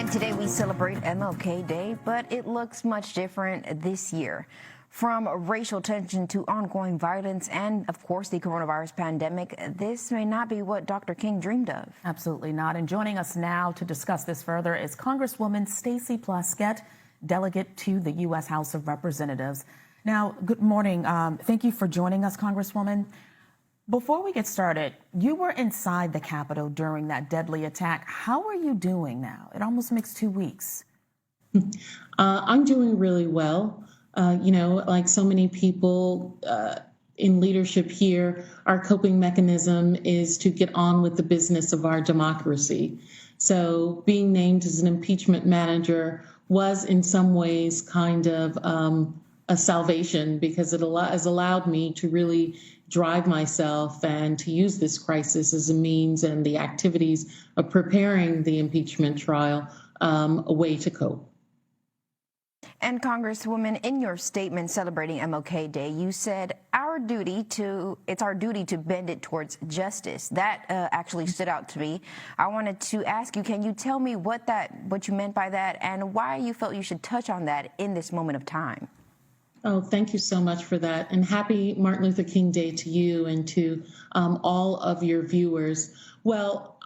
And today we celebrate MLK Day, but it looks much different this year. From racial tension to ongoing violence and, of course, the coronavirus pandemic, this may not be what Dr. King dreamed of. Absolutely not. And joining us now to discuss this further is Congresswoman Stacey Plaskett, delegate to the U.S. House of Representatives. Now, good morning. Thank you for joining us, Congresswoman. Before we get started, you were inside the Capitol during that deadly attack. How are you doing now? It almost makes 2 weeks. I'm doing really well. Like so many people in leadership here, our coping mechanism is to get on with the business of our democracy. So being named as an impeachment manager was in some ways kind of a salvation, because it has allowed me to really drive myself and to use this crisis as a means and the activities of preparing the impeachment trial a way to cope. And Congresswoman, in your statement celebrating MLK Day, you said it's our duty to bend it towards justice. That actually stood out to me. I wanted to ask you, can you tell me what you meant by that and why you felt you should touch on that in this moment of time? Oh, thank you so much for that. And happy Martin Luther King Day to you and to all of your viewers. Well,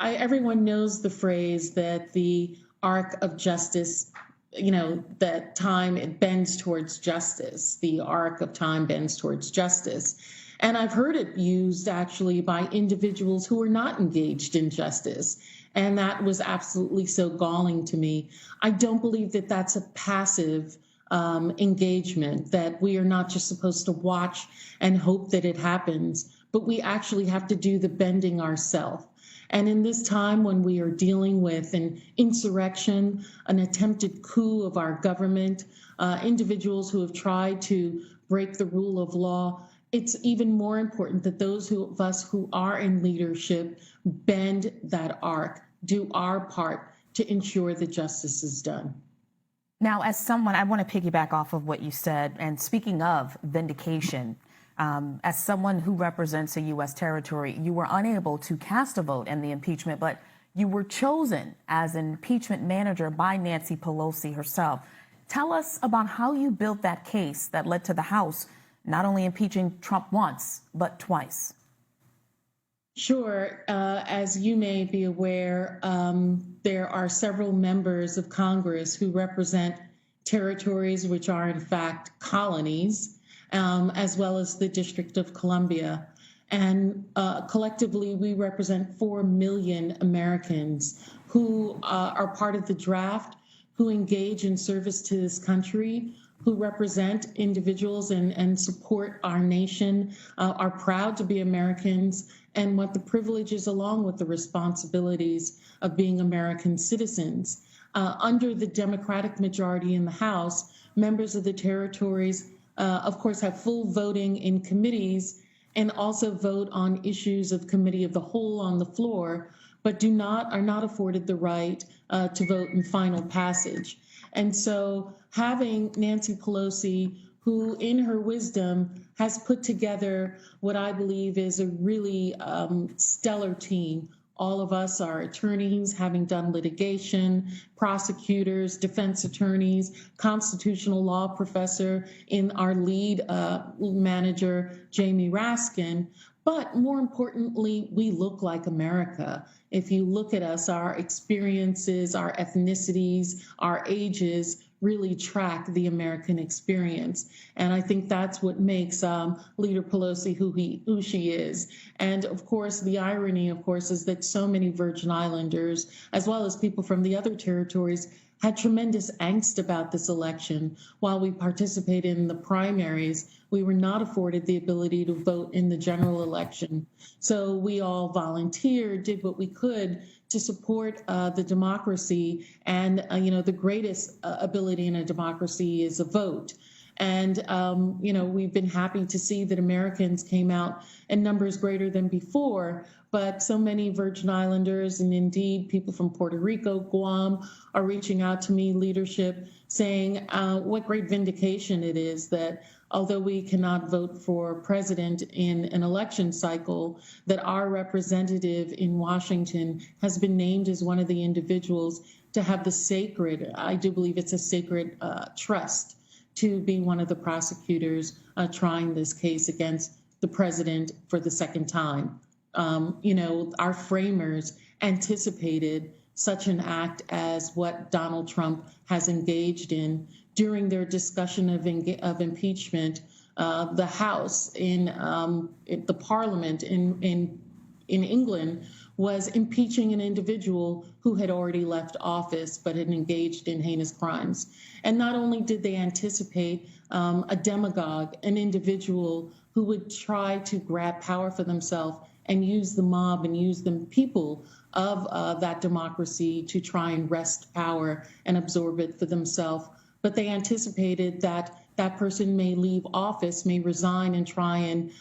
everyone knows the phrase that the arc of justice, that time it bends towards justice. The arc of time bends towards justice. And I've heard it used actually by individuals who are not engaged in justice. And that was absolutely so galling to me. I don't believe that that's a passive engagement, that we are not just supposed to watch and hope that it happens, but we actually have to do the bending ourselves. And in this time when we are dealing with an insurrection, an attempted coup of our government, individuals who have tried to break the rule of law, it's even more important that those of us who are in leadership bend that arc, do our part to ensure that justice is done. Now, as someone, I want to piggyback off of what you said. And speaking of vindication, as someone who represents a U.S. territory, you were unable to cast a vote in the impeachment, but you were chosen as an impeachment manager by Nancy Pelosi herself. Tell us about how you built that case that led to the House not only impeaching Trump once, but twice. Sure. As you may be aware, there are several members of Congress who represent territories which are in fact colonies, as well as the District of Columbia. And collectively, we represent 4 million Americans who are part of the draft, who engage in service to this country, who represent individuals and support our nation, are proud to be Americans, and want the privileges along with the responsibilities of being American citizens. Under the Democratic majority in the House, members of the territories, of course, have full voting in committees and also vote on issues of committee of the whole on the floor, but are not afforded the right to vote in final passage. And so having Nancy Pelosi, who in her wisdom has put together what I believe is a really stellar team. All of us are attorneys, having done litigation, prosecutors, defense attorneys, constitutional law professor in our lead manager, Jamie Raskin. But more importantly, we look like America. If you look at us, our experiences, our ethnicities, our ages really track the American experience. And I think that's what makes Leader Pelosi who she is. And of course, the irony, of course, is that so many Virgin Islanders, as well as people from the other territories, had tremendous angst about this election. While we participated in the primaries, we were not afforded the ability to vote in the general election. So we all volunteered, did what we could to support the democracy. And, the greatest ability in a democracy is a vote. And, we've been happy to see that Americans came out in numbers greater than before. But so many Virgin Islanders and indeed people from Puerto Rico, Guam, are reaching out to me, leadership, saying what great vindication it is that although we cannot vote for president in an election cycle, that our representative in Washington has been named as one of the individuals to have the sacred, I do believe it's a sacred trust to be one of the prosecutors trying this case against the president for the second time. Our framers anticipated such an act as what Donald Trump has engaged in during their discussion of impeachment. The House in the Parliament in England was impeaching an individual who had already left office but had engaged in heinous crimes. And not only did they anticipate a demagogue, an individual who would try to grab power for themselves and use the mob and use the people of that democracy to try and wrest power and absorb it for themselves, but they anticipated that that person may leave office, may resign and try and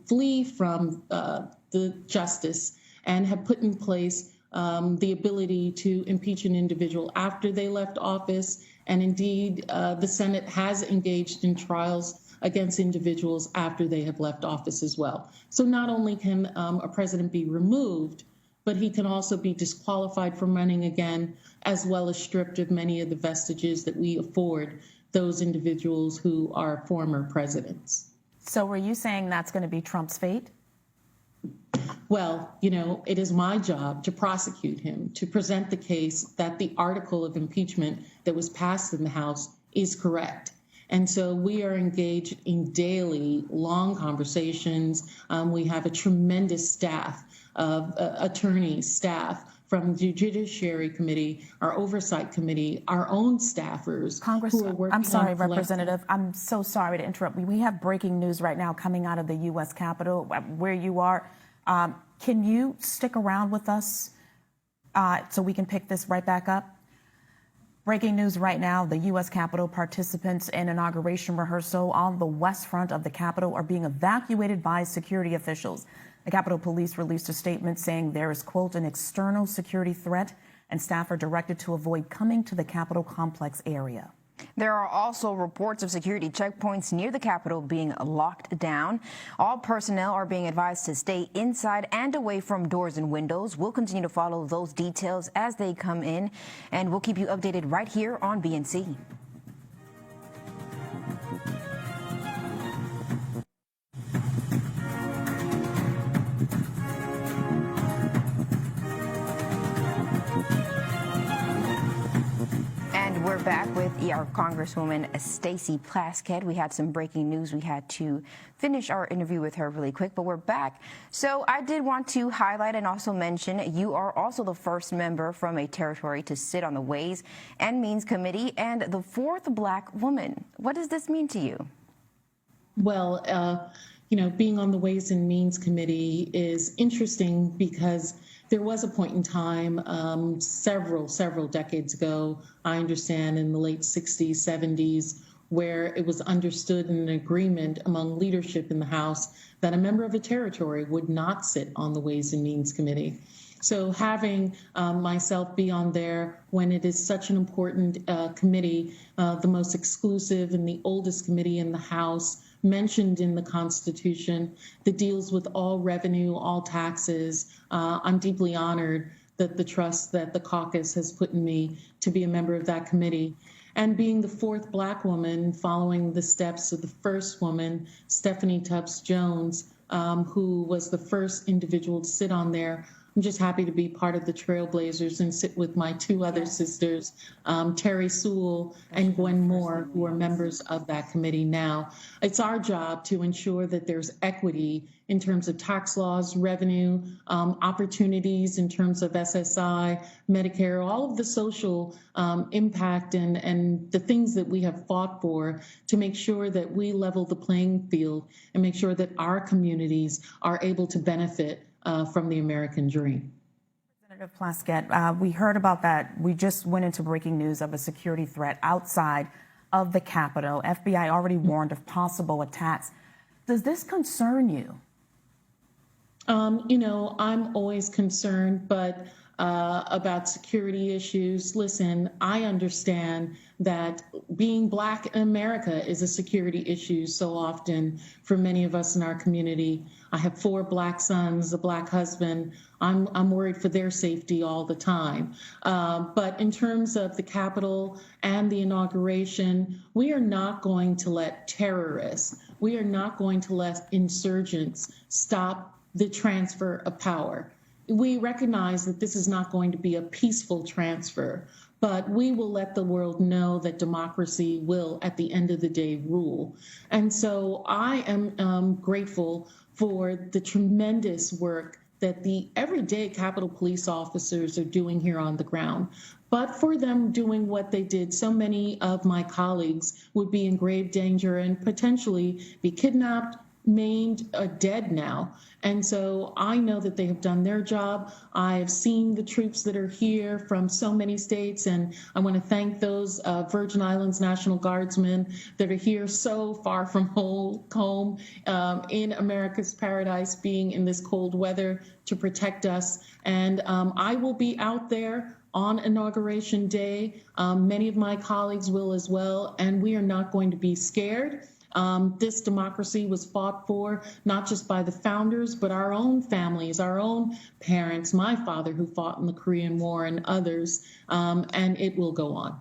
flee from the justice, and have put in place the ability to impeach an individual after they left office. And indeed, the Senate has engaged in trials against individuals after they have left office as well. So not only can a president be removed, but he can also be disqualified from running again, as well as stripped of many of the vestiges that we afford those individuals who are former presidents. So were you saying that's going to be Trump's fate? Well, it is my job to prosecute him, to present the case that the article of impeachment that was passed in the House is correct. And so we are engaged in daily, long conversations. We have a tremendous staff of attorneys, staff from the Judiciary Committee, our Oversight Committee, our own staffers. Congress, I'm sorry, Representative. I'm so sorry to interrupt. We have breaking news right now coming out of the U.S. Capitol, where you are. Can you stick around with us so we can pick this right back up? Breaking news right now, the U.S. Capitol participants in inauguration rehearsal on the west front of the Capitol are being evacuated by security officials. The Capitol Police released a statement saying there is, quote, an external security threat, and staff are directed to avoid coming to the Capitol complex area. There are also reports of security checkpoints near the Capitol being locked down. All personnel are being advised to stay inside and away from doors and windows. We'll continue to follow those details as they come in, and we'll keep you updated right here on BNC. We're back with our Congresswoman Stacey Plaskett. We had some breaking news. We had to finish our interview with her really quick, but we're back. So I did want to highlight and also mention you are also the first member from a territory to sit on the Ways and Means Committee and the fourth Black woman. What does this mean to you? Well, being on the Ways and Means Committee is interesting because there was a point in time several decades ago, I understand in the late 60s, 70s, where it was understood in an agreement among leadership in the House that a member of a territory would not sit on the Ways and Means Committee. So having myself be on there when it is such an important committee, the most exclusive and the oldest committee in the House, mentioned in the Constitution, that deals with all revenue, all taxes. I'm deeply honored that the trust that the caucus has put in me to be a member of that committee. And being the fourth Black woman, following the steps of the first woman, Stephanie Tubbs Jones, who was the first individual to sit on there, I'm just happy to be part of the Trailblazers and sit with my two other sisters, Terry Sewell and Gwen Moore, who are members of that committee now. It's our job to ensure that there's equity in terms of tax laws, revenue, opportunities in terms of SSI, Medicare, all of the social impact and the things that we have fought for to make sure that we level the playing field and make sure that our communities are able to benefit from the American dream. Representative Plaskett, we heard about that. We just went into breaking news of a security threat outside of the Capitol. FBI already warned of possible attacks. Does this concern you? I'm always concerned, but about security issues. Listen, I understand that being Black in America is a security issue so often for many of us in our community. I have 4 Black sons, a Black husband. I'm worried for their safety all the time. But in terms of the Capitol and the inauguration, we are not going to let terrorists, we are not going to let insurgents stop the transfer of power. We recognize that this is not going to be a peaceful transfer, but we will let the world know that democracy will, at the end of the day, rule. And so I am grateful for the tremendous work that the everyday Capitol Police officers are doing here on the ground. But for them doing what they did, so many of my colleagues would be in grave danger and potentially be kidnapped, maimed, or dead now. And so I know that they have done their job. I have seen the troops that are here from so many states, and I want to thank those Virgin Islands National Guardsmen that are here so far from home in America's paradise, being in this cold weather to protect us. And I will be out there on Inauguration Day. Many of my colleagues will as well, and we are not going to be scared. This democracy was fought for not just by the founders, but our own families, our own parents, my father who fought in the Korean War and others, and it will go on.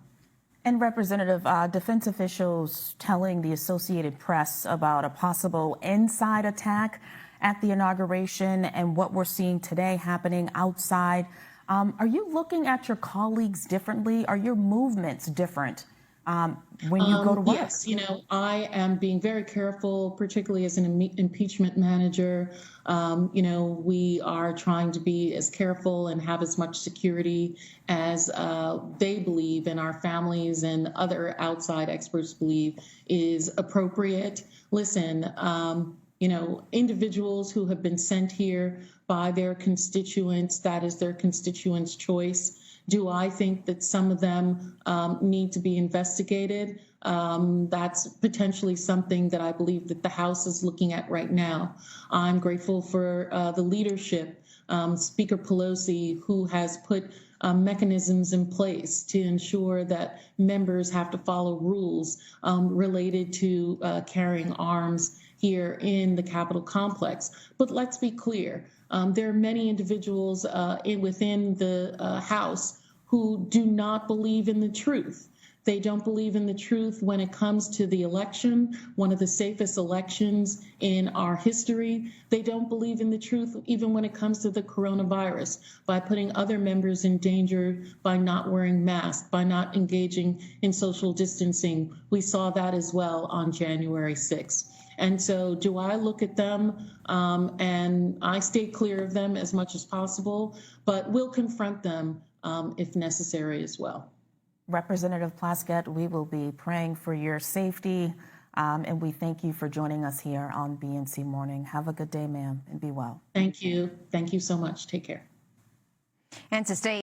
And Representative, defense officials telling the Associated Press about a possible inside attack at the inauguration and what we're seeing today happening outside. Are you looking at your colleagues differently? Are your movements different? When you go to work? Yes, I am being very careful, particularly as an impeachment manager. We are trying to be as careful and have as much security as they believe and our families and other outside experts believe is appropriate. Listen, individuals who have been sent here by their constituents, that is their constituents' choice. Do I think that some of them need to be investigated? That's potentially something that I believe that the House is looking at right now. I'm grateful for the leadership, Speaker Pelosi, who has put mechanisms in place to ensure that members have to follow rules related to carrying arms here in the Capitol complex. But let's be clear, there are many individuals within the House who do not believe in the truth. They don't believe in the truth when it comes to the election, one of the safest elections in our history. They don't believe in the truth even when it comes to the coronavirus, by putting other members in danger by not wearing masks, by not engaging in social distancing. We saw that as well on January 6th. And so do I look at them and I stay clear of them as much as possible, but we'll confront them if necessary as well. Representative Plaskett, we will be praying for your safety, and we thank you for joining us here on BNC Morning. Have a good day, ma'am, and be well. Thank you. Thank you so much. Take care. And to stay